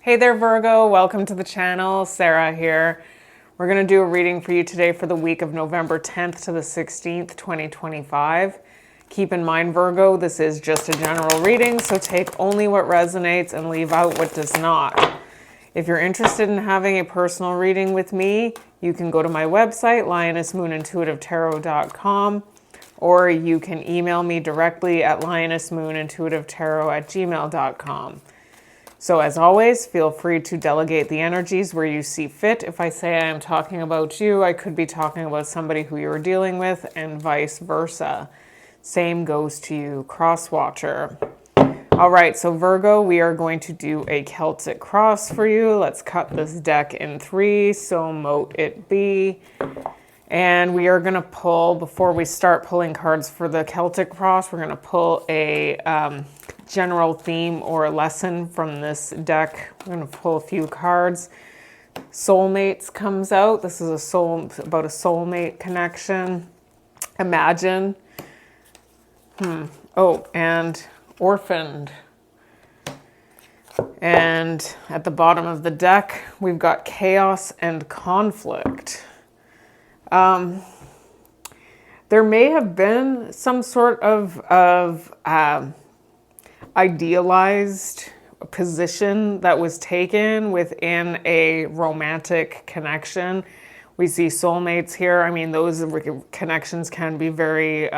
Hey there, Virgo. Welcome to the channel. Sarah here. We're going to do a reading for you today for the week of November 10th to the 16th, 2025. Keep in mind, Virgo, this is just a general reading, so take only what resonates and leave out what does not. If you're interested in having a personal reading with me, you can go to my website, lionessmoonintuitivetarot.com, or you can email me directly at lionessmoonintuitivetarot@gmail.com. So as always, feel free to delegate the energies where you see fit. If I say I am talking about you, I could be talking about somebody who you're dealing with, and vice versa. Same goes to you, cross watcher. All right, so Virgo, we are going to do a Celtic cross for you. Let's cut this deck in three, so mote it be. And we are going to pull, before we start pulling cards for the Celtic cross, we're going to pull a general theme or a lesson from this deck. We're going to pull a few cards. Soulmates comes out. This is about a soulmate connection. Imagine. Oh, and orphaned. And at the bottom of the deck, we've got chaos and conflict. There may have been some sort of idealized position that was taken within a romantic connection. We see soulmates here. I mean, those connections can be very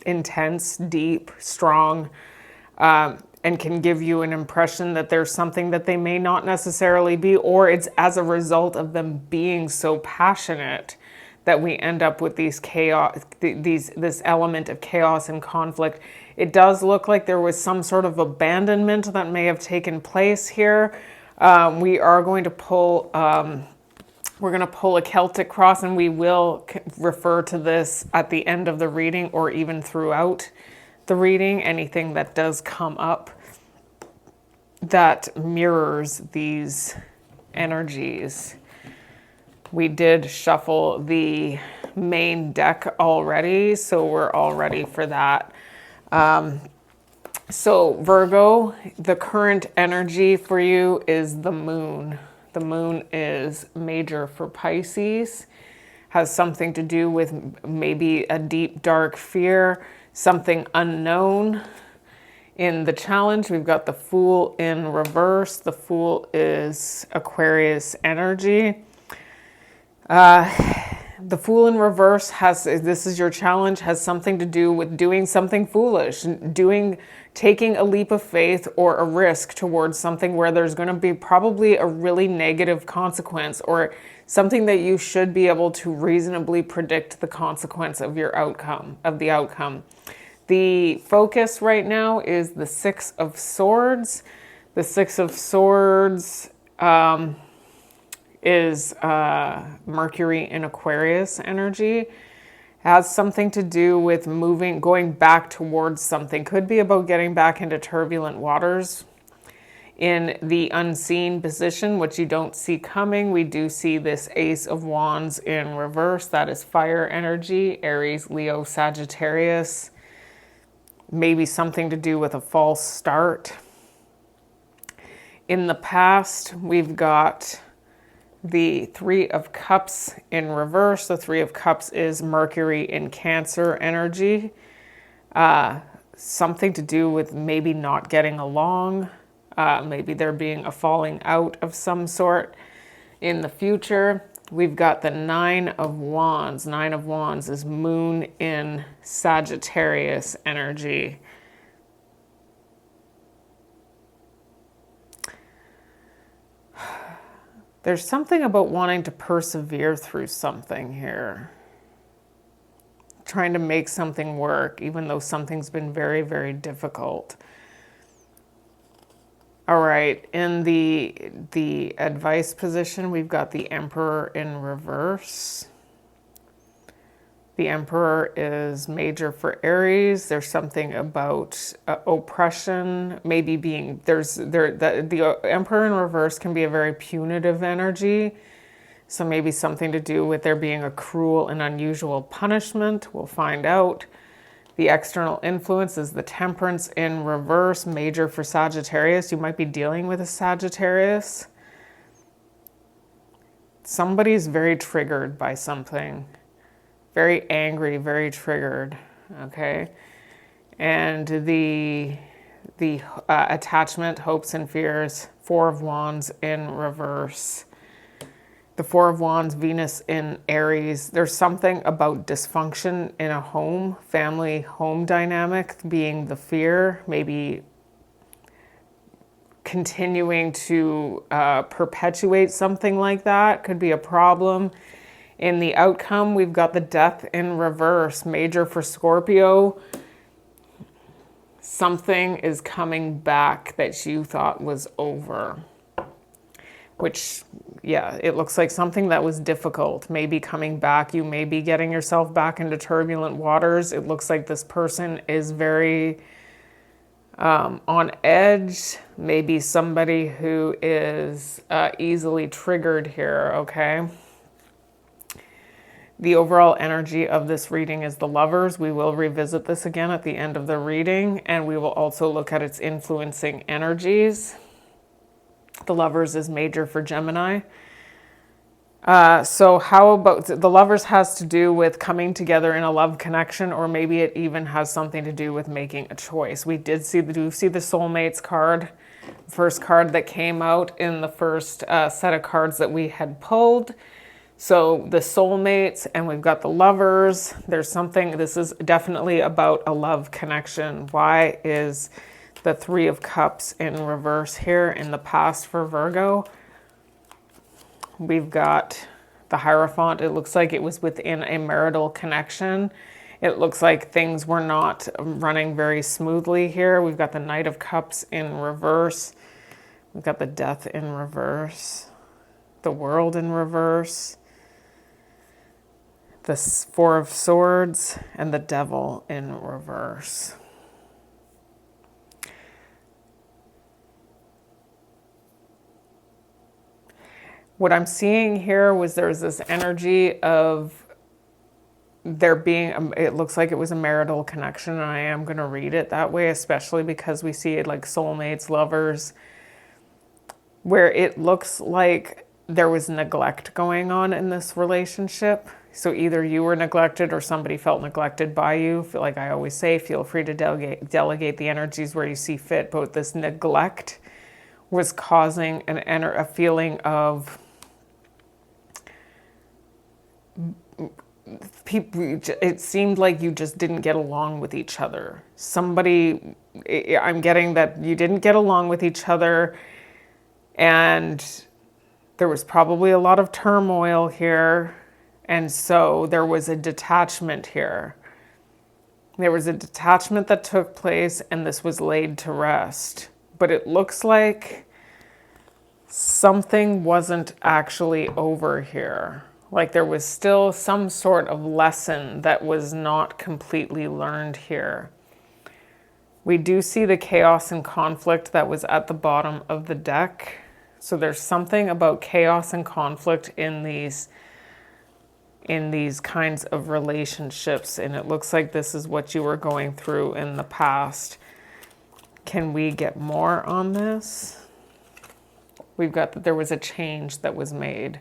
intense, deep, strong, and can give you an impression that there's something that they may not necessarily be, or it's as a result of them being so passionate that we end up with these chaos, this element of chaos and conflict. It does look like there was some sort of abandonment that may have taken place here. We are going to pull, we're going to pull a Celtic cross, and we will refer to this at the end of the reading or even throughout the reading. Anything that does come up that mirrors these energies. We did shuffle the main deck already, so we're all ready for that. So Virgo, the current energy for you is the moon. The moon is major for Pisces, has something to do with maybe a deep, dark fear, something unknown. In the challenge, we've got the Fool in reverse. The Fool is Aquarius energy. The Fool in reverse this is your challenge, has something to do with doing something foolish, taking a leap of faith or a risk towards something where there's going to be probably a really negative consequence, or something that you should be able to reasonably predict the consequence of your outcome, The focus right now is the Six of Swords. The Six of Swords, is Mercury in Aquarius energy. Has something to do with going back towards something. Could be about getting back into turbulent waters. In the unseen position, which you don't see coming, we do see this Ace of Wands in reverse. That is fire energy, Aries, Leo, Sagittarius. Maybe something to do with a false start. In the past, we've got the Three of Cups in reverse. The Three of Cups is Mercury in Cancer energy. Something to do with maybe not getting along. Maybe there being a falling out of some sort in the future. We've got the Nine of Wands. Nine of Wands is Moon in Sagittarius energy. There's something about wanting to persevere through something here. Trying to make something work, even though something's been very, very difficult. All right, in the advice position, we've got the Emperor in reverse. The Emperor is major for Aries. There's something about oppression, maybe the Emperor in reverse can be a very punitive energy. So maybe something to do with there being a cruel and unusual punishment. We'll find out. The external influence is the Temperance in reverse, major for Sagittarius. You might be dealing with a Sagittarius. Somebody's very triggered by something. Very angry, very triggered, okay? And the attachment, hopes and fears, Four of Wands in reverse. The Four of Wands, Venus in Aries. There's something about dysfunction in a home, family home dynamic being the fear, maybe continuing to perpetuate something like that could be a problem. In the outcome, we've got the Death in reverse, major for Scorpio. Something is coming back that you thought was over. Which, yeah, it looks like something that was difficult may be coming back. You may be getting yourself back into turbulent waters. It looks like this person is very on edge. Maybe somebody who is easily triggered here, okay? The overall energy of this reading is the Lovers. We will revisit this again at the end of the reading, and we will also look at its influencing energies. The Lovers is major for Gemini. So how about the Lovers has to do with coming together in a love connection, or maybe it even has something to do with making a choice. We see the Soulmates card, first card that came out in the first set of cards that we had pulled. So the Soulmates, and we've got the Lovers. There's something, this is definitely about a love connection. Why is the Three of Cups in reverse here in the past for Virgo? We've got the Hierophant. It looks like it was within a marital connection. It looks like things were not running very smoothly here. We've got the Knight of Cups in reverse. We've got the Death in reverse. The World in reverse. The Four of Swords and the Devil in reverse. What I'm seeing here was there's this energy of there being, it looks like it was a marital connection, and I am going to read it that way, especially because we see it like soulmates, lovers, where it looks like there was neglect going on in this relationship. So either you were neglected or somebody felt neglected by you. Like I always say, feel free to delegate the energies where you see fit. But this neglect was causing a feeling of people. It seemed like you just didn't get along with each other. I'm getting that you didn't get along with each other, and there was probably a lot of turmoil here. And so there was a detachment here. There was a detachment that took place, and this was laid to rest. But it looks like something wasn't actually over here. Like there was still some sort of lesson that was not completely learned here. We do see the chaos and conflict that was at the bottom of the deck. So there's something about chaos and conflict in these kinds of relationships, and it looks like this is what you were going through in the past. Can we get more on this? We've got that there was a change that was made.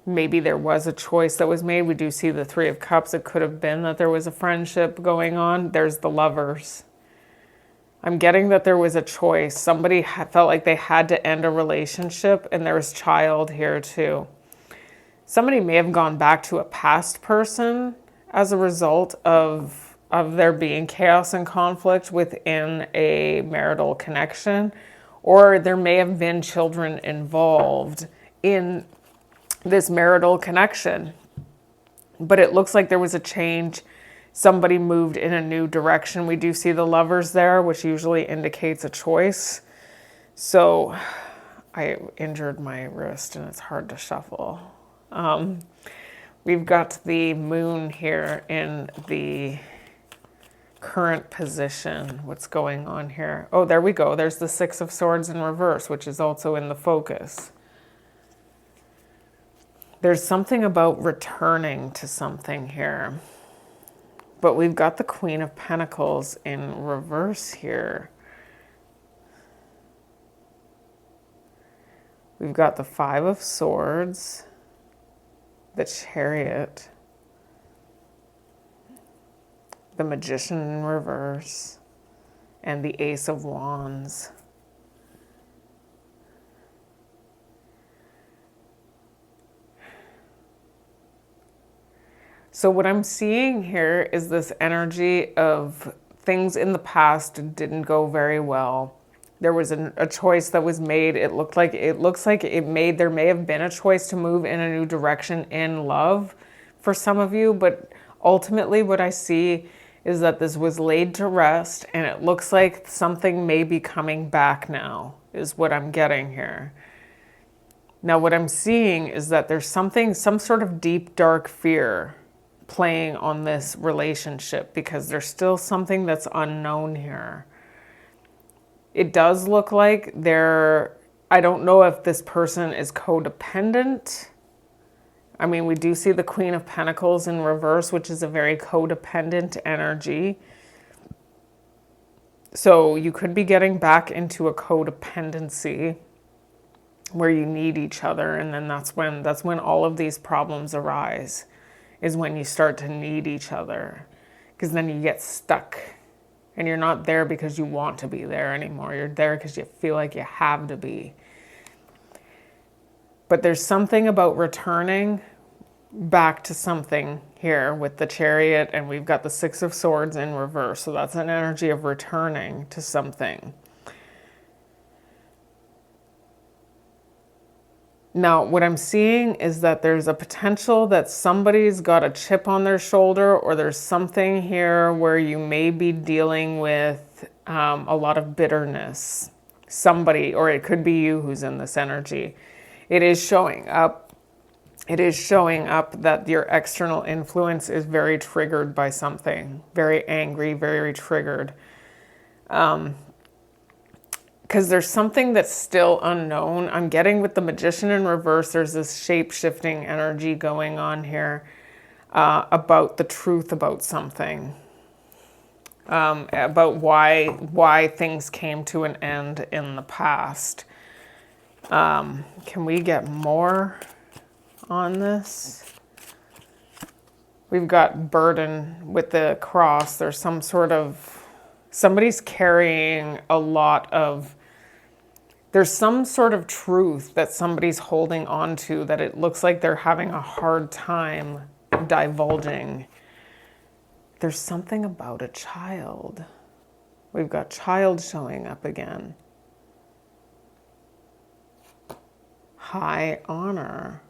Maybe there was a choice that was made. We do see the Three of Cups. It could have been that there was a friendship going on. There's the Lovers. I'm getting that there was a choice. Somebody felt like they had to end a relationship, and there was child here too. Somebody may have gone back to a past person as a result of there being chaos and conflict within a marital connection, or there may have been children involved in this marital connection. But it looks like there was a change. Somebody moved in a new direction. We do see the Lovers there, which usually indicates a choice. So I injured my wrist and it's hard to shuffle. We've got the Moon here in the current position. What's going on here? Oh, there we go. There's the Six of Swords in reverse, which is also in the focus. There's something about returning to something here. But we've got the Queen of Pentacles in reverse here. We've got the Five of Swords, the Chariot, the Magician in reverse, and the Ace of Wands. So what I'm seeing here is this energy of things in the past didn't go very well. There was a choice that was made. It looks like there may have been a choice to move in a new direction in love for some of you, but ultimately what I see is that this was laid to rest, and it looks like something may be coming back now, is what I'm getting here. Now what I'm seeing is that there's some sort of deep, dark fear playing on this relationship, because there's still something that's unknown here. It does look like I don't know if this person is codependent. I mean, we do see the Queen of Pentacles in reverse, which is a very codependent energy. So you could be getting back into a codependency where you need each other, and then that's when all of these problems arise, is when you start to need each other, because then you get stuck. And you're not there because you want to be there anymore. You're there because you feel like you have to be. But there's something about returning back to something here with the Chariot, and we've got the Six of Swords in reverse. So that's an energy of returning to something. Now, what I'm seeing is that there's a potential that somebody's got a chip on their shoulder, or there's something here where you may be dealing with a lot of bitterness. Somebody, or it could be you who's in this energy. It is showing up. It is showing up that your external influence is very triggered by something. Very angry, very triggered. Because there's something that's still unknown. I'm getting with the Magician in reverse, there's this shape-shifting energy going on here about the truth about something. About why things came to an end in the past. Can we get more on this? We've got burden with the cross. There's somebody's carrying a lot of, there's some sort of truth that somebody's holding on to that it looks like they're having a hard time divulging. There's something about a child. We've got child showing up again. High honor.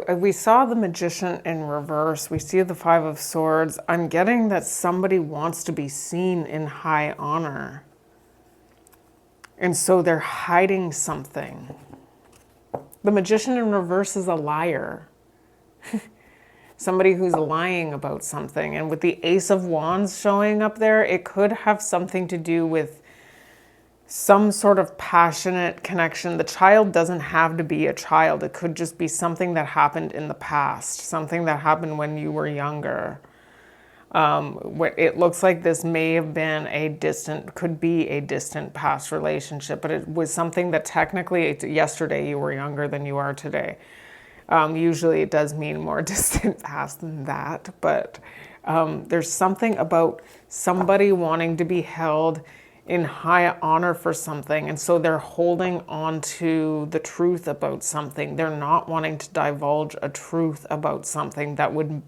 We saw the Magician in reverse. We see the Five of Swords. I'm getting that somebody wants to be seen in high honor. And so they're hiding something. The Magician in reverse is a liar. Somebody who's lying about something. And with the Ace of Wands showing up there, it could have something to do with some sort of passionate connection. The child doesn't have to be a child. It could just be something that happened in the past, something that happened when you were younger. It looks like this may have been could be a distant past relationship, but it was something that technically yesterday you were younger than you are today. Usually it does mean more distant past than that, but there's something about somebody wanting to be held in high honor for something, and so they're holding on to the truth about something. They're not wanting to divulge a truth about something that would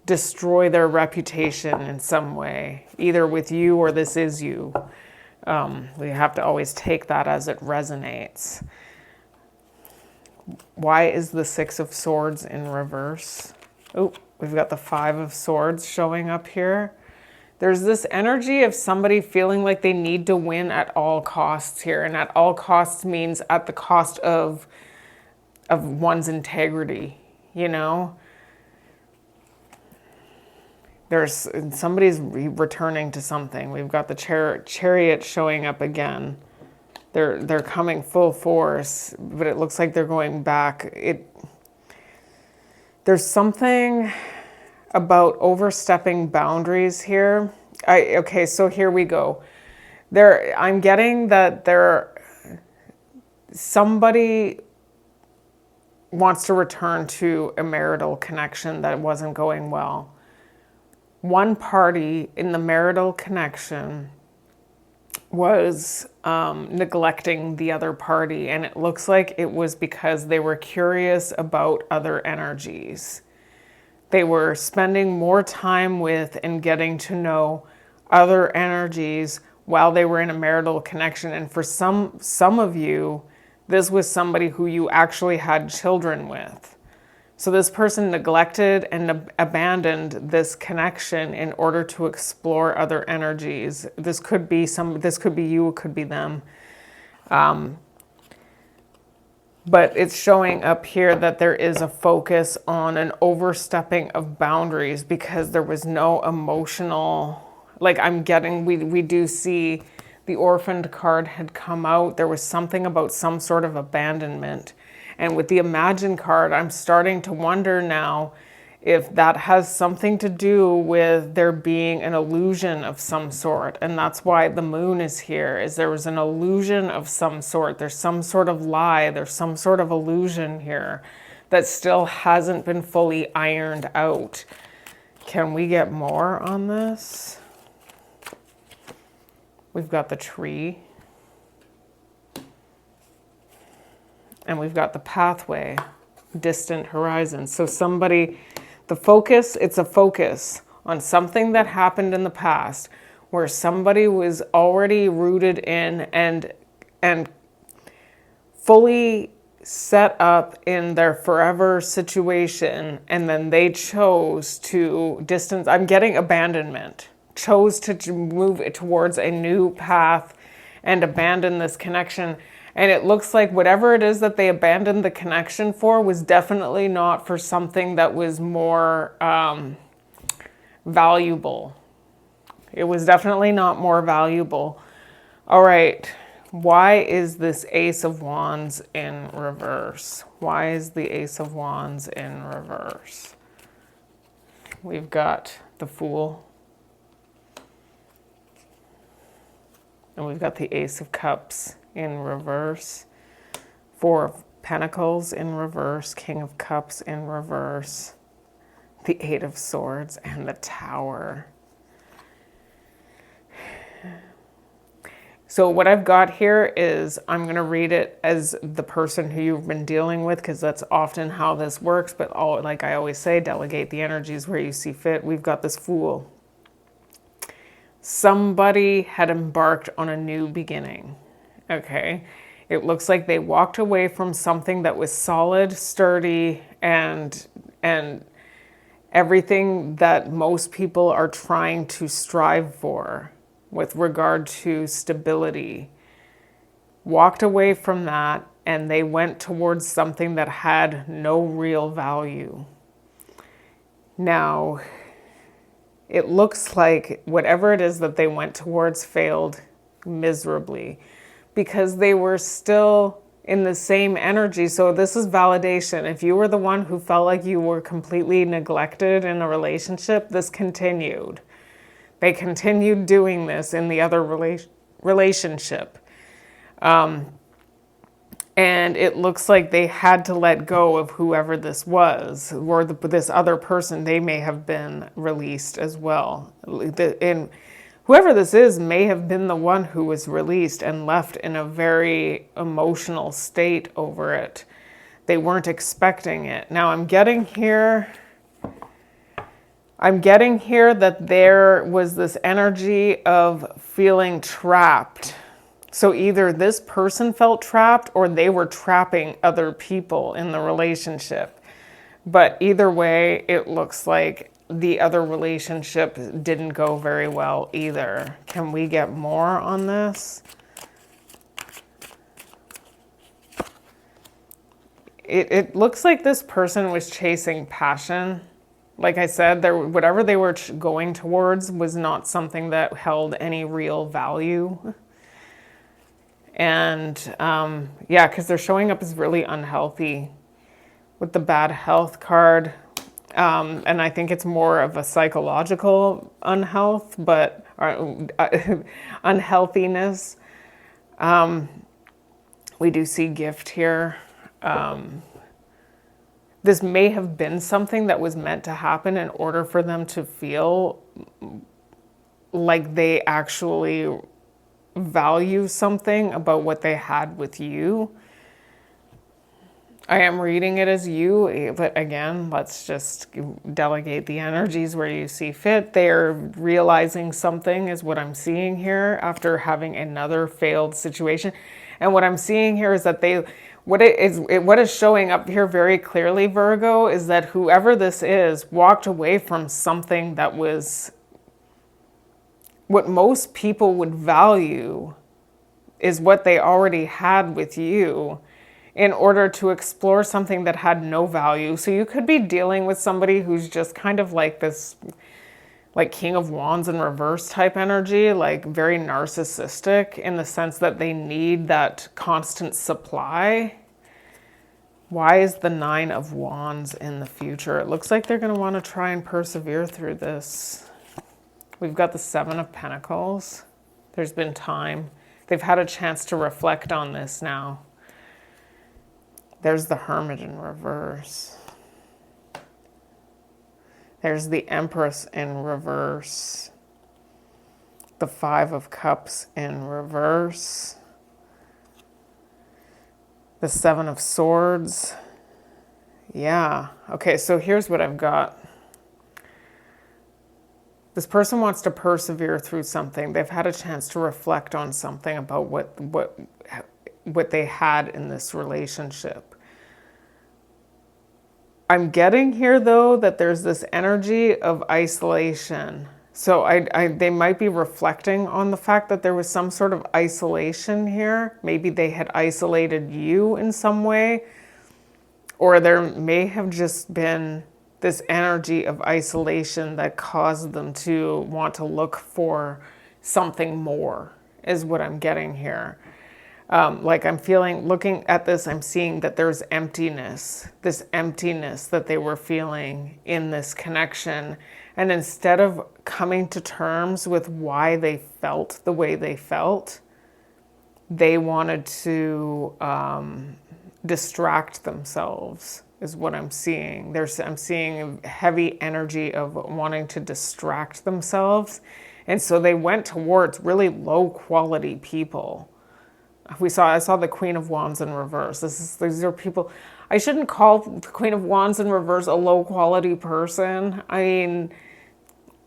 destroy their reputation in some way, either with you or this is you. We have to always take that as it resonates. Why is the Six of Swords in reverse? Oh, We've got the Five of Swords showing up here. There's this energy of somebody feeling like they need to win at all costs here. And at all costs means at the cost of one's integrity, you know? There's somebody's returning to something. We've got the chariot showing up again. They're coming full force, but it looks like they're going back. There's something about overstepping boundaries here. Okay, so here we go. I'm getting that somebody wants to return to a marital connection that wasn't going well. One party in the marital connection was neglecting the other party, and it looks like it was because they were curious about other energies. They were spending more time with and getting to know other energies while they were in a marital connection. And for some of you, this was somebody who you actually had children with. So this person neglected and abandoned this connection in order to explore other energies. This could be you, it could be them. But it's showing up here that there is a focus on an overstepping of boundaries because there was no emotional, like we do see the orphaned card had come out. There was something about some sort of abandonment. And with the Imagine card, I'm starting to wonder now if that has something to do with there being an illusion of some sort. And that's why the moon is here, is there was an illusion of some sort. There's some sort of lie, there's some sort of illusion here that still hasn't been fully ironed out. Can we get more on this? We've got the tree. And we've got the pathway, distant horizon. So it's a focus on something that happened in the past where somebody was already rooted in and fully set up in their forever situation, and then they chose to distance. I'm getting abandonment. Chose to move towards a new path and abandon this connection. And it looks like whatever it is that they abandoned the connection for was definitely not for something that was more valuable. It was definitely not more valuable. All right. Why is this Ace of Wands in reverse? Why is the Ace of Wands in reverse? We've got the Fool. And we've got the Ace of Cups in reverse, Four of Pentacles in reverse, King of Cups in reverse, the Eight of Swords, and the Tower. So what I've got here is, I'm going to read it as the person who you've been dealing with, because that's often how this works. But like I always say, delegate the energies where you see fit. We've got this Fool. Somebody had embarked on a new beginning. Okay, it looks like they walked away from something that was solid, sturdy, and everything that most people are trying to strive for with regard to stability. Walked away from that, and they went towards something that had no real value. Now, it looks like whatever it is that they went towards failed miserably, because they were still in the same energy. So this is validation. If you were the one who felt like you were completely neglected in a relationship, this continued. They continued doing this in the other relationship. And it looks like they had to let go of whoever this was, or this other person. They may have been released as well. And whoever this is may have been the one who was released and left in a very emotional state over it. They weren't expecting it. Now I'm getting here that there was this energy of feeling trapped. So either this person felt trapped or they were trapping other people in the relationship. But either way, it looks like the other relationship didn't go very well either. Can we get more on this? It looks like this person was chasing passion. Like I said, whatever they were going towards was not something that held any real value. And yeah, because they're showing up as really unhealthy with the bad health card. And I think it's more of a psychological unhealth, but unhealthiness. We do see gift here. This may have been something that was meant to happen in order for them to feel like they actually value something about what they had with you. I am reading it as you, but again, let's just delegate the energies where you see fit. They are realizing something is what I'm seeing here after having another failed situation. And what I'm seeing here is that what is showing up here very clearly, Virgo, is that whoever this is walked away from something that was what most people would value is what they already had with you, in order to explore something that had no value. So you could be dealing with somebody who's just kind of like this, like King of Wands in reverse type energy, like very narcissistic in the sense that they need that constant supply. Why is the Nine of Wands in the future? It looks like they're going to want to try and persevere through this. We've got the Seven of Pentacles. There's been time. They've had a chance to reflect on this now. There's the Hermit in reverse. There's the Empress in reverse. The Five of Cups in reverse. The Seven of Swords. Yeah. Okay, so here's what I've got. This person wants to persevere through something. They've had a chance to reflect on something about what they had in this relationship. I'm getting here, though, that there's this energy of isolation. So they might be reflecting on the fact that there was some sort of isolation here. Maybe they had isolated you in some way. Or there may have just been this energy of isolation that caused them to want to look for something more, is what I'm getting here. Like I'm feeling, looking at this, I'm seeing that there's emptiness, this emptiness that they were feeling in this connection. And instead of coming to terms with why they felt the way they felt, they wanted to distract themselves, is what I'm seeing. I'm seeing a heavy energy of wanting to distract themselves. And so they went towards really low quality people. I saw the Queen of Wands in reverse. These are people, I shouldn't call the Queen of Wands in reverse a low quality person. I mean,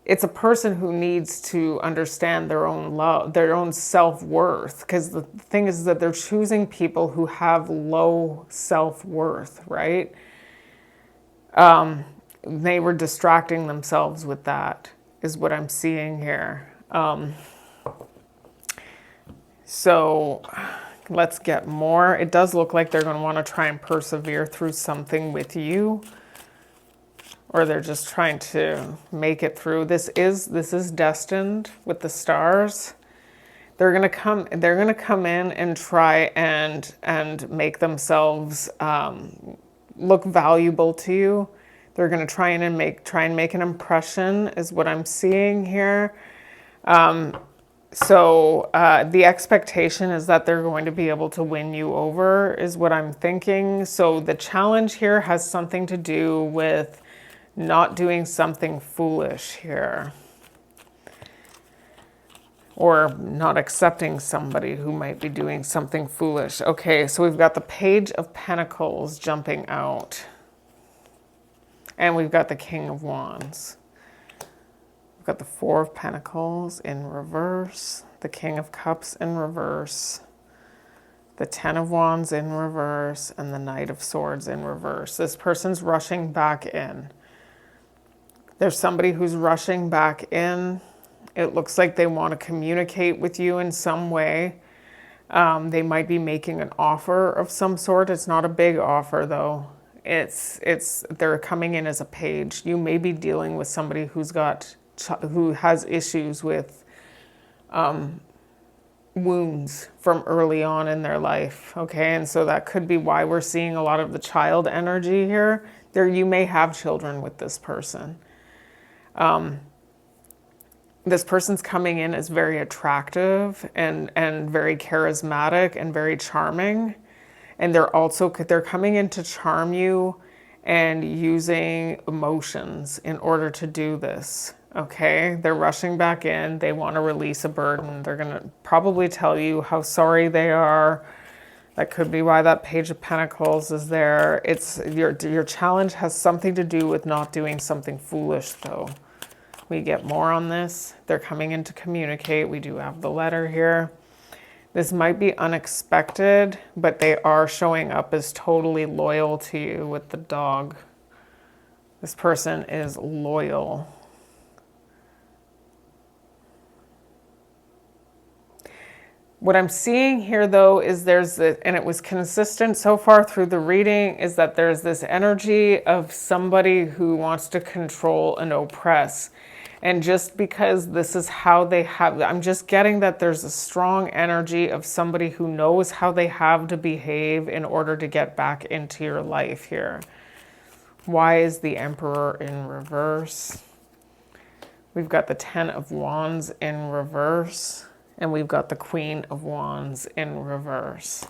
it's a person who needs to understand their own love, their own self-worth. Because the thing is that they're choosing people who have low self-worth, right? They were distracting themselves with that, is what I'm seeing here. So let's get more. It does look like they're going to want to try and persevere through something with you, or they're just trying to make it through. This is destined with the stars. They're going to come in and try and make themselves look valuable to you. They're going to try and make an impression, is what I'm seeing here. So the expectation is that they're going to be able to win you over, is what I'm thinking. So the challenge here has something to do with not doing something foolish here, or not accepting somebody who might be doing something foolish. Okay, so we've got the Page of Pentacles jumping out, and we've got the King of Wands. Got the Four of Pentacles in reverse, the King of Cups in reverse, The Ten of Wands in reverse and the Knight of Swords in reverse. This person's rushing back in. There's somebody who's rushing back in. It looks like they want to communicate with you in some way. They might be making an offer of some sort. It's not a big offer though. They're coming in as a page. You may be dealing with somebody who has issues with wounds from early on in their life, okay? And so that could be why we're seeing a lot of the child energy here. You may have children with this person. This person's coming in as very attractive and very charismatic and very charming. And they're coming in to charm you and using emotions in order to do this. Okay, they're rushing back in. They want to release a burden. They're going to probably tell you how sorry they are. That could be why that Page of Pentacles is there. It's your challenge has something to do with not doing something foolish, though. We get more on this. They're coming in to communicate. We do have the letter here. This might be unexpected, but they are showing up as totally loyal to you with the dog. This person is loyal. What I'm seeing here, though, is and it was consistent so far through the reading, is that there's this energy of somebody who wants to control and oppress. And just because this is how they have, I'm just getting that there's a strong energy of somebody who knows how they have to behave in order to get back into your life here. Why is the Emperor in reverse? We've got the Ten of Wands in reverse. And we've got the Queen of Wands in reverse.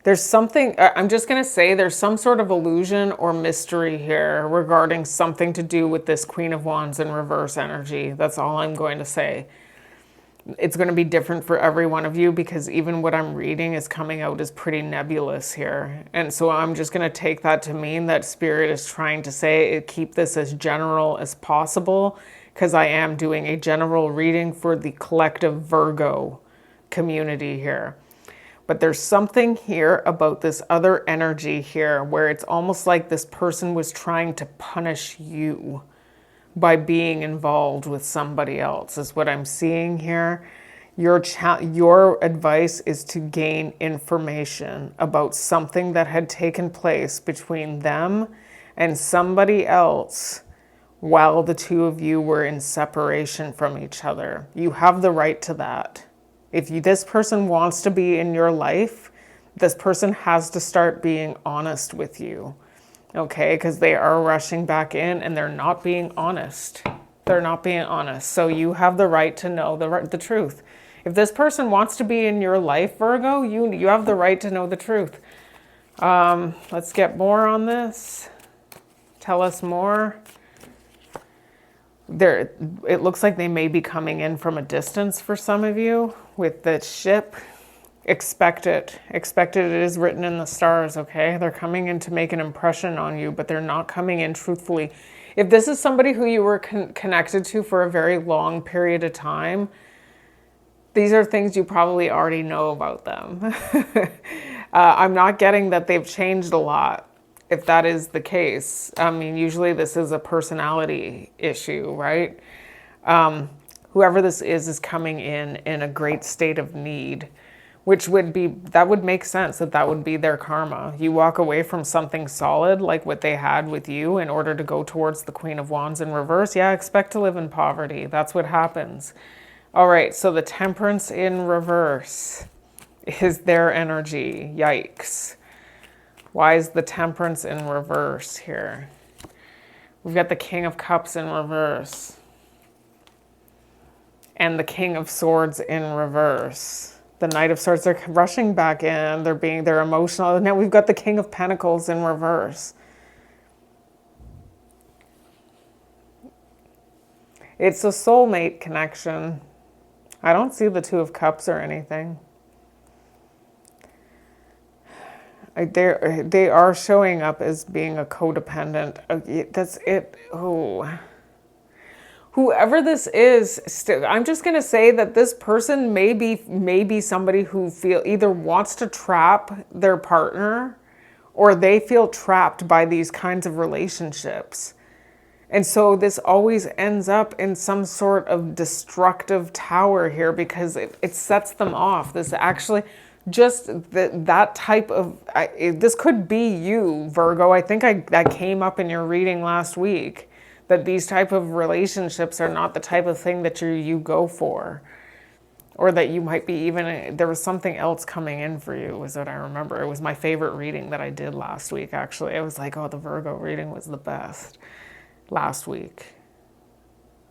There's something, I'm just going to say there's some sort of illusion or mystery here regarding something to do with this Queen of Wands in reverse energy. That's all I'm going to say. It's going to be different for every one of you because even what I'm reading is coming out as pretty nebulous here. And so I'm just going to take that to mean that Spirit is trying to say keep this as general as possible, because I am doing a general reading for the collective Virgo community here. But there's something here about this other energy here where it's almost like this person was trying to punish you by being involved with somebody else, is what I'm seeing here. Your advice is to gain information about something that had taken place between them and somebody else while the two of you were in separation from each other. You have the right to that. If this person wants to be in your life, this person has to start being honest with you, okay? Because they are rushing back in and they're not being honest. They're not being honest. So you have the right to know the truth. If this person wants to be in your life, Virgo, you have the right to know the truth. Let's get more on this. Tell us more. It looks like they may be coming in from a distance for some of you with the ship. Expect it. Expect it. It is written in the stars, okay? They're coming in to make an impression on you, but they're not coming in truthfully. If this is somebody who you were connected to for a very long period of time, these are things you probably already know about them. I'm not getting that they've changed a lot. If that is the case, I mean, usually this is a personality issue, right? Whoever this is coming in a great state of need, which would make sense that would be their karma. You walk away from something solid like what they had with you in order to go towards the Queen of Wands in reverse. Yeah, expect to live in poverty. That's what happens. All right, so the Temperance in reverse is their energy. Yikes. Why is the Temperance in reverse here? We've got the King of Cups in reverse. And the King of Swords in reverse. The Knight of Swords are rushing back in. They're emotional. And now we've got the King of Pentacles in reverse. It's a soulmate connection. I don't see the Two of Cups or anything. They are showing up as being a codependent. That's it. Oh. whoever this is, I'm just going to say that this person may be somebody who either wants to trap their partner, or they feel trapped by these kinds of relationships. And so this always ends up in some sort of destructive tower here, because it sets them off. This actually, just that type of, this could be you, Virgo. I think that came up in your reading last week, that these type of relationships are not the type of thing that you go for. Or that you might be even, there was something else coming in for you, was what I remember. It was my favorite reading that I did last week, actually. I was like, oh, the Virgo reading was the best last week.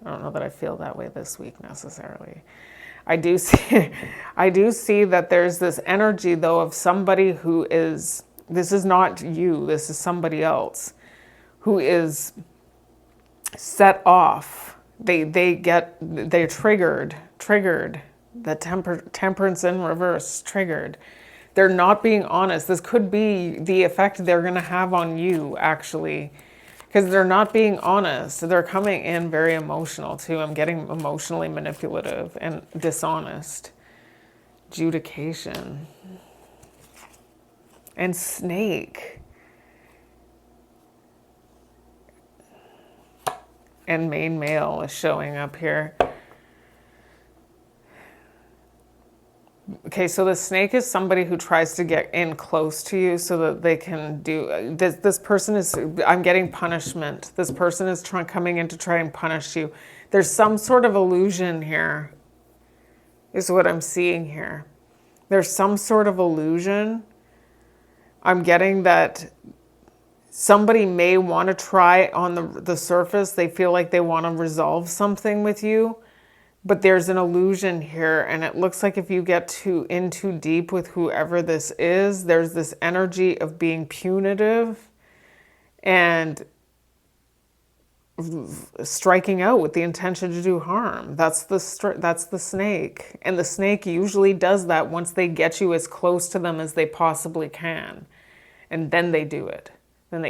I don't know that I feel that way this week necessarily. I do see that there's this energy, though, of somebody who is, this is not you, this is somebody else, who is set off. They're triggered. The temperance in reverse, triggered. They're not being honest. This could be the effect they're going to have on you, actually, because they're not being honest. They're coming in very emotional, too. I'm getting emotionally manipulative and dishonest. Adjudication. And snake. And main male is showing up here. Okay, so the snake is somebody who tries to get in close to you so that they can do this. Person is, I'm getting punishment. This person is coming in to try and punish you. There's some sort of illusion here, is what I'm seeing here. There's some sort of illusion. I'm getting that somebody may want to try on the surface. They feel like they want to resolve something with you. But there's an illusion here, and it looks like if you get in too deep with whoever this is, there's this energy of being punitive and striking out with the intention to do harm. That's the snake. And the snake usually does that once they get you as close to them as they possibly can. And then they do it. Then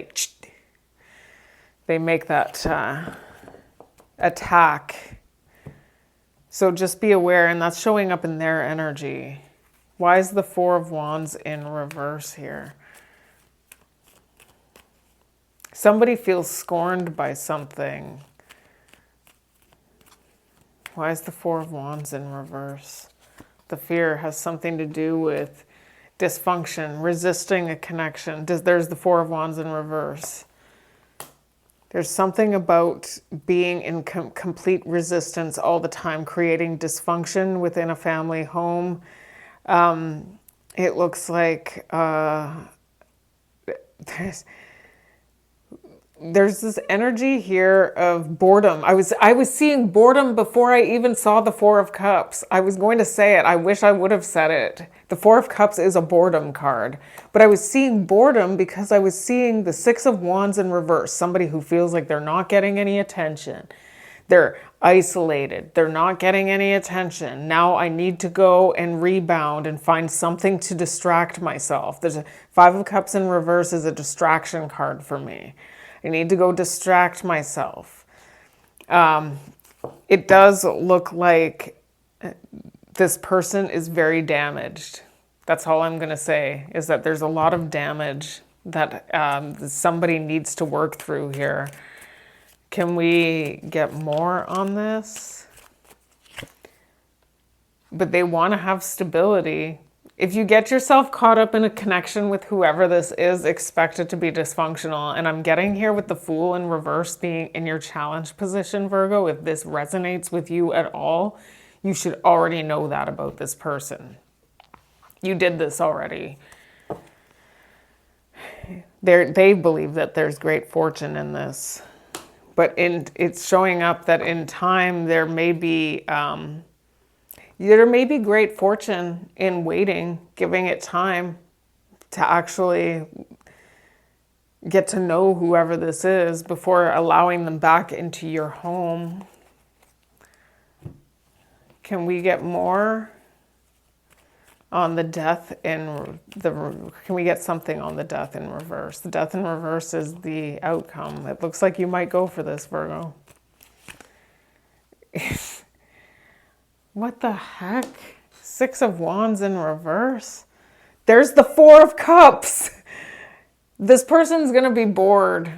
they make that attack. So just be aware, and that's showing up in their energy. Why is the Four of Wands in reverse here? Somebody feels scorned by something. Why is the Four of Wands in reverse? The fear has something to do with dysfunction, resisting a connection. There's the Four of Wands in reverse. There's something about being in complete resistance all the time, creating dysfunction within a family home. It looks like there's this energy here of boredom. I was seeing boredom before I even saw the Four of Cups. I was going to say it. I wish I would have said it. The Four of Cups is a boredom card. But I was seeing boredom because I was seeing the Six of Wands in reverse. Somebody who feels like they're not getting any attention. They're isolated. They're not getting any attention. Now I need to go and rebound and find something to distract myself. There's a Five of Cups in reverse is a distraction card for me. I need to go distract myself. It does look like this person is very damaged. That's all I'm going to say, is that there's a lot of damage that somebody needs to work through here. Can we get more on this? But they want to have stability. If you get yourself caught up in a connection with whoever this is, expect it to be dysfunctional. And I'm getting here with the Fool in reverse being in your challenge position, Virgo. If this resonates with you at all, you should already know that about this person. You did this already. They believe that there's great fortune in this. But it's showing up that in time there may be great fortune in waiting, giving it time to actually get to know whoever this is before allowing them back into your home. Can we get more on the death in can we get something on the death in reverse? The death in reverse is the outcome. It looks like you might go for this, Virgo. What the heck? Six of Wands in reverse. There's the Four of Cups. This person's going to be bored.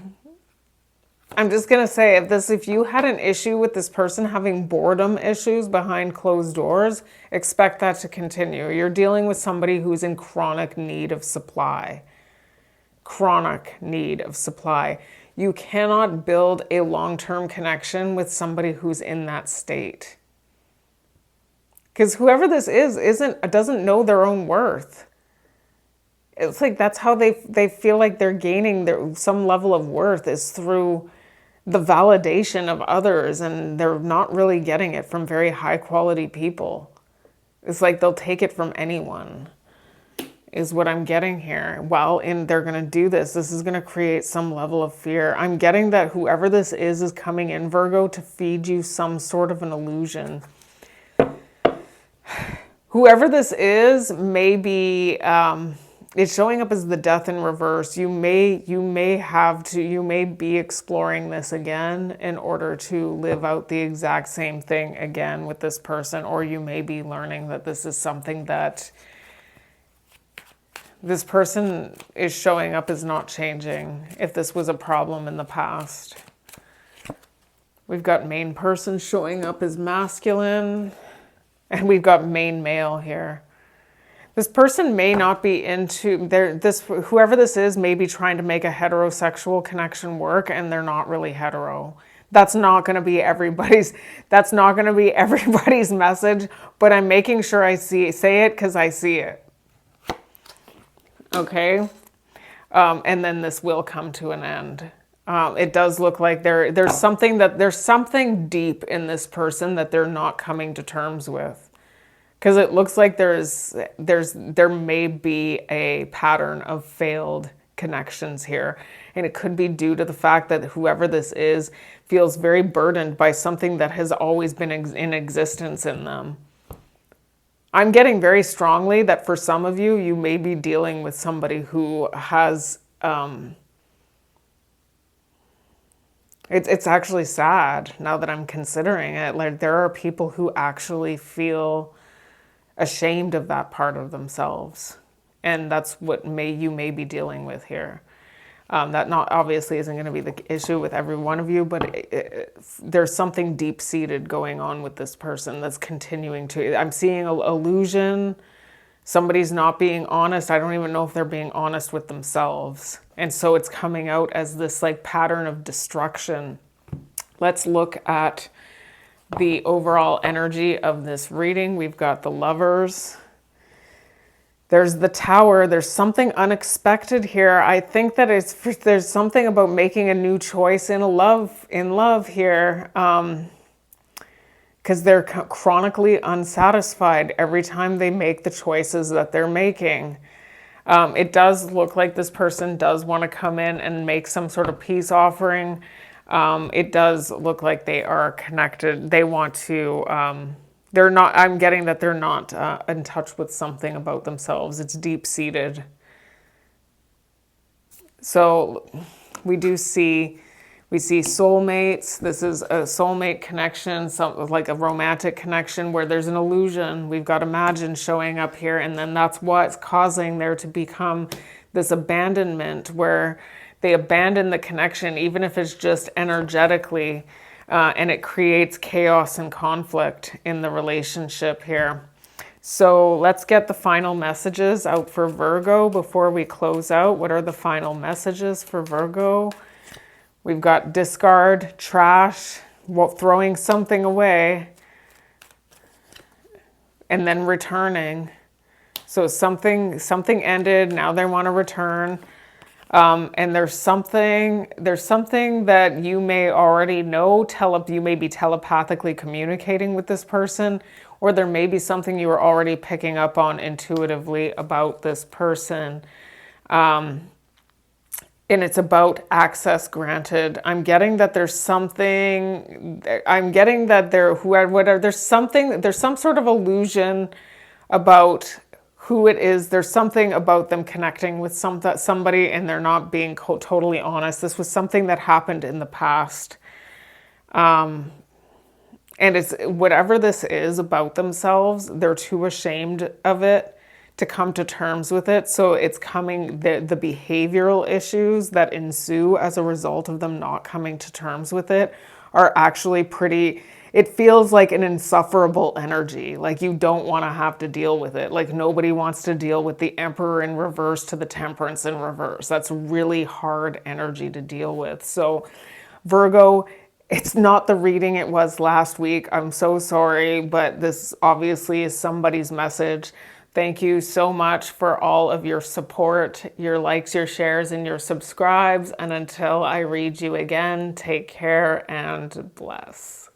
I'm just going to say, if you had an issue with this person having boredom issues behind closed doors, expect that to continue. You're dealing with somebody who's in chronic need of supply. Chronic need of supply. You cannot build a long-term connection with somebody who's in that state. Because whoever this is doesn't know their own worth. It's like that's how they feel like they're gaining some level of worth is through the validation of others, and they're not really getting it from very high quality people. It's like they'll take it from anyone, is what I'm getting here. Well, they're going to do this. This is going to create some level of fear. I'm getting that whoever this is coming in, Virgo, to feed you some sort of an illusion. Whoever this is may be... it's showing up as the Death in reverse. You may be exploring this again in order to live out the exact same thing again with this person, or you may be learning that this is something that this person is showing up as not changing if this was a problem in the past. We've got main person showing up as masculine, and we've got main male here. This person may not be whoever this is may be trying to make a heterosexual connection work, and they're not really hetero. That's not going to be everybody's message, but I'm making sure I say it because I see it. Okay? And then this will come to an end. It does look like there's something deep in this person that they're not coming to terms with. Because it looks like there may be a pattern of failed connections here. And it could be due to the fact that whoever this is feels very burdened by something that has always been in existence in them. I'm getting very strongly that for some of you, you may be dealing with somebody who has... It's actually sad now that I'm considering it. Like, there are people who actually feel ashamed of that part of themselves, and that's what you may be dealing with here. That not obviously isn't going to be the issue with every one of you, but there's something deep-seated going on with this person that's continuing to... I'm seeing an illusion. Somebody's not being honest. I don't even know if they're being honest with themselves, and so it's coming out as this like pattern of destruction. Let's look at the overall energy of this reading. We've got the Lovers. There's the Tower. There's something unexpected here. I think that there's something about making a new choice in love here, because they're chronically unsatisfied every time they make the choices that they're making. It does look like this person does want to come in and make some sort of peace offering. It does look like they are connected. They want to, they're not, I'm getting that they're not in touch with something about themselves. It's deep-seated. So we see soulmates. This is a soulmate connection, like a romantic connection where there's an illusion. We've got Imagine showing up here, and then that's what's causing there to become this abandonment where they abandon the connection, even if it's just energetically, and it creates chaos and conflict in the relationship here. So let's get the final messages out for Virgo before we close out. What are the final messages for Virgo? We've got discard, trash, throwing something away, and then returning. So something ended, now they want to return. And there's something that you may already know, you may be telepathically communicating with this person, or there may be something you are already picking up on intuitively about this person. And it's about access granted. I'm getting that there's something, there's some sort of illusion about who it is. There's something about them connecting with somebody and they're not being totally honest. This was something that happened in the past. And And it's whatever this is about themselves, they're too ashamed of it to come to terms with it. So it's coming, the behavioral issues that ensue as a result of them not coming to terms with it are actually pretty, it feels like an insufferable energy. Like you don't want to have to deal with it. Like nobody wants to deal with the Emperor in reverse to the Temperance in reverse. That's really hard energy to deal with. So Virgo, it's not the reading it was last week. I'm so sorry, but this obviously is somebody's message. Thank you so much for all of your support, your likes, your shares, and your subscribes. And until I read you again, take care and bless.